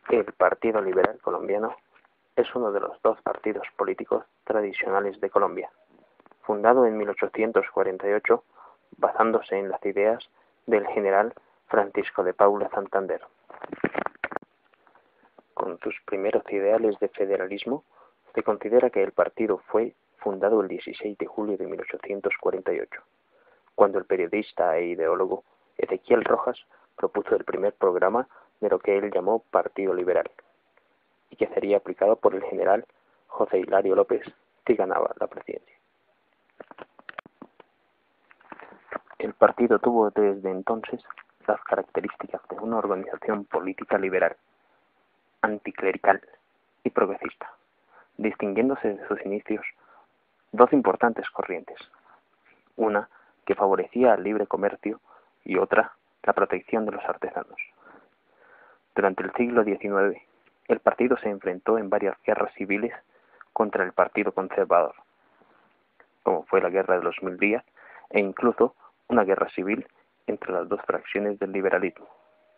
El Partido Liberal Colombiano es uno de los dos partidos políticos tradicionales de Colombia, fundado en 1848 basándose en las ideas del general Francisco de Paula Santander. Con sus primeros ideales de federalismo, se considera que el partido fue fundado el 16 de julio de 1848, cuando el periodista e ideólogo Ezequiel Rojas propuso el primer programa de lo que él llamó Partido Liberal, y que sería aplicado por el general José Hilario López, que ganaba la presidencia. El partido tuvo desde entonces las características de una organización política liberal, anticlerical y progresista, distinguiéndose de sus inicios dos importantes corrientes, una que favorecía el libre comercio y otra la protección de los artesanos. Durante el siglo XIX, el partido se enfrentó en varias guerras civiles contra el Partido Conservador, como fue la Guerra de los Mil Días e incluso una guerra civil entre las dos fracciones del liberalismo,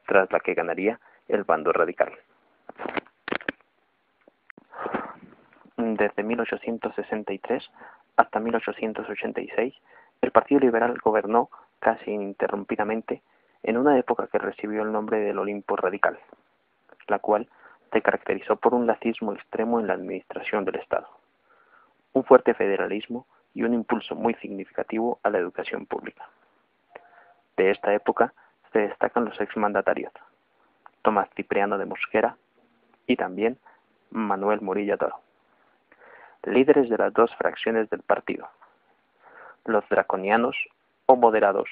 tras la que ganaría el bando radical. Desde 1863 hasta 1886, el Partido Liberal gobernó casi ininterrumpidamente en una época que recibió el nombre del Olimpo Radical, la cual se caracterizó por un laxismo extremo en la administración del Estado, un fuerte federalismo y un impulso muy significativo a la educación pública. De esta época se destacan los exmandatarios Tomás Cipriano de Mosquera y también Manuel Murilla Toro, líderes de las dos fracciones del partido, los draconianos o moderados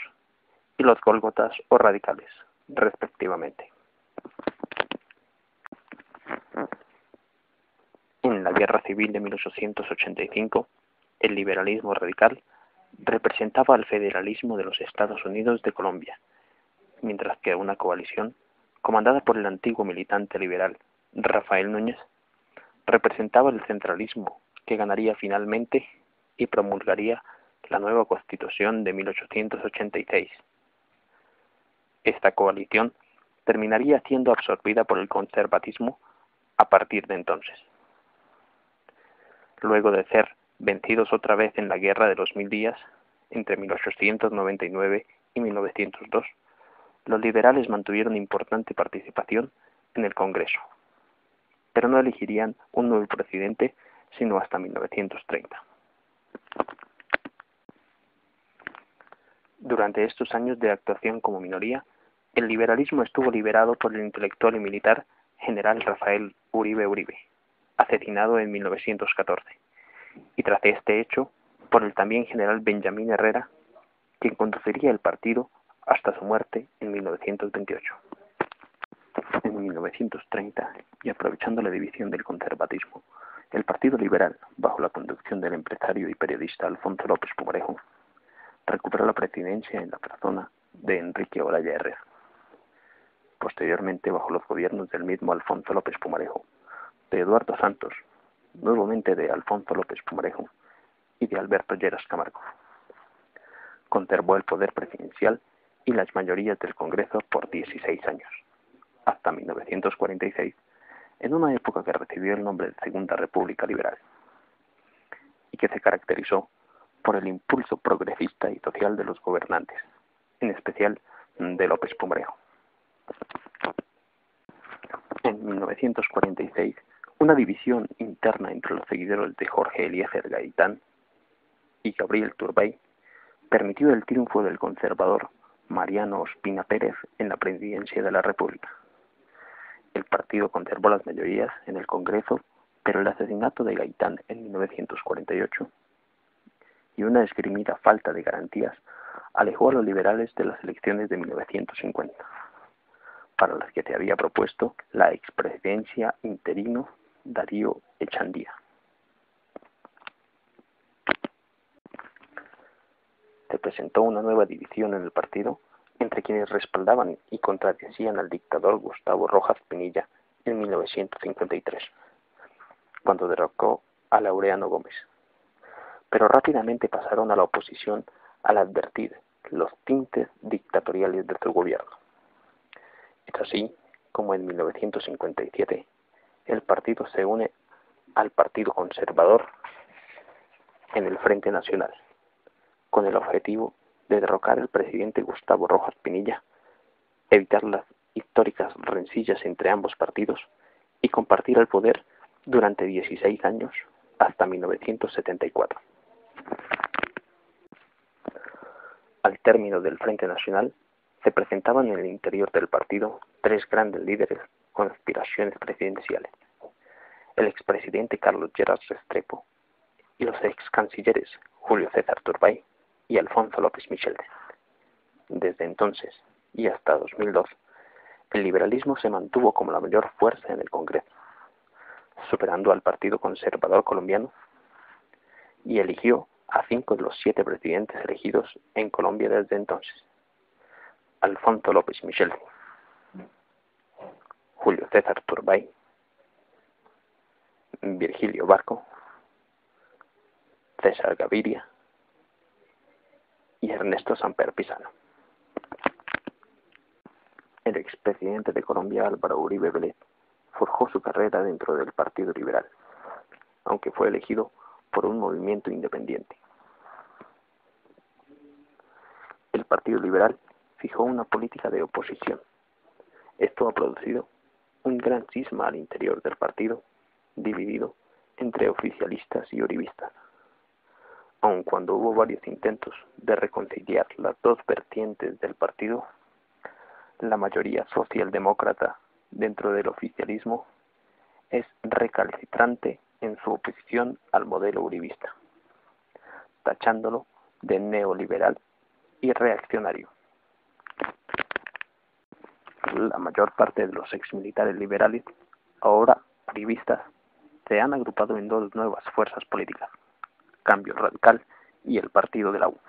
y los gólgotas o radicales, respectivamente. En la Guerra Civil de 1885, el liberalismo radical representaba al federalismo de los Estados Unidos de Colombia, mientras que una coalición, comandada por el antiguo militante liberal Rafael Núñez, representaba el centralismo que ganaría finalmente y promulgaría la nueva Constitución de 1886. Esta coalición terminaría siendo absorbida por el conservatismo a partir de entonces. Luego de ser vencidos otra vez en la Guerra de los Mil Días, entre 1899 y 1902, los liberales mantuvieron importante participación en el Congreso, pero no elegirían un nuevo presidente sino hasta 1930. Durante estos años de actuación como minoría, el liberalismo estuvo liderado por el intelectual y militar general Rafael Uribe Uribe, asesinado en 1914, y tras este hecho, por el también general Benjamín Herrera, quien conduciría el partido hasta su muerte en 1928. En 1930, y aprovechando la división del conservatismo, el Partido Liberal, bajo la conducción del empresario y periodista Alfonso López Pumarejo, recuperó la presidencia en la persona de Enrique Olaya Herrera. Posteriormente, bajo los gobiernos del mismo Alfonso López Pumarejo, de Eduardo Santos, nuevamente de Alfonso López Pumarejo y de Alberto Lleras Camargo, conservó el poder presidencial y las mayorías del Congreso por 16 años, hasta 1946, en una época que recibió el nombre de Segunda República Liberal, y que se caracterizó por el impulso progresista y social de los gobernantes, en especial de López Pumarejo. En 1946, una división interna entre los seguidores de Jorge Eliezer Gaitán y Gabriel Turbay permitió el triunfo del conservador Mariano Ospina Pérez en la presidencia de la República. El partido conservó las mayorías en el Congreso, pero el asesinato de Gaitán en 1948 y una esgrimida falta de garantías alejó a los liberales de las elecciones de 1950, para las que se había propuesto la expresidencia interino Darío Echandía. Se presentó una nueva división en el partido entre quienes respaldaban y contradecían al dictador Gustavo Rojas Pinilla en 1953, cuando derrocó a Laureano Gómez. Pero rápidamente pasaron a la oposición al advertir los tintes dictatoriales de su gobierno. Es así como en 1957, el partido se une al Partido Conservador en el Frente Nacional, con el objetivo de derrocar al presidente Gustavo Rojas Pinilla, evitar las históricas rencillas entre ambos partidos y compartir el poder durante 16 años hasta 1974. Al término del Frente Nacional, se presentaban en el interior del partido tres grandes líderes con aspiraciones presidenciales: el expresidente Carlos Lleras Restrepo y los ex cancilleres Julio César Turbay y Alfonso López Michel. Desde entonces y hasta 2002, el liberalismo se mantuvo como la mayor fuerza en el Congreso, superando al Partido Conservador Colombiano, y eligió a 5 de los 7 presidentes elegidos en Colombia desde entonces: Alfonso López Michel, Julio César Turbay, Virgilio Barco, César Gaviria y Ernesto Samper Pizano. El expresidente de Colombia, Álvaro Uribe Vélez, forjó su carrera dentro del Partido Liberal, aunque fue elegido por un movimiento independiente. El Partido Liberal fijó una política de oposición. Esto ha producido un gran cisma al interior del partido, dividido entre oficialistas y uribistas. Aun cuando hubo varios intentos de reconciliar las dos vertientes del partido, la mayoría socialdemócrata dentro del oficialismo es recalcitrante en su oposición al modelo uribista, tachándolo de neoliberal y reaccionario. La mayor parte de los exmilitares liberales, ahora uribistas, se han agrupado en dos nuevas fuerzas políticas: Cambio Radical y el Partido de la U.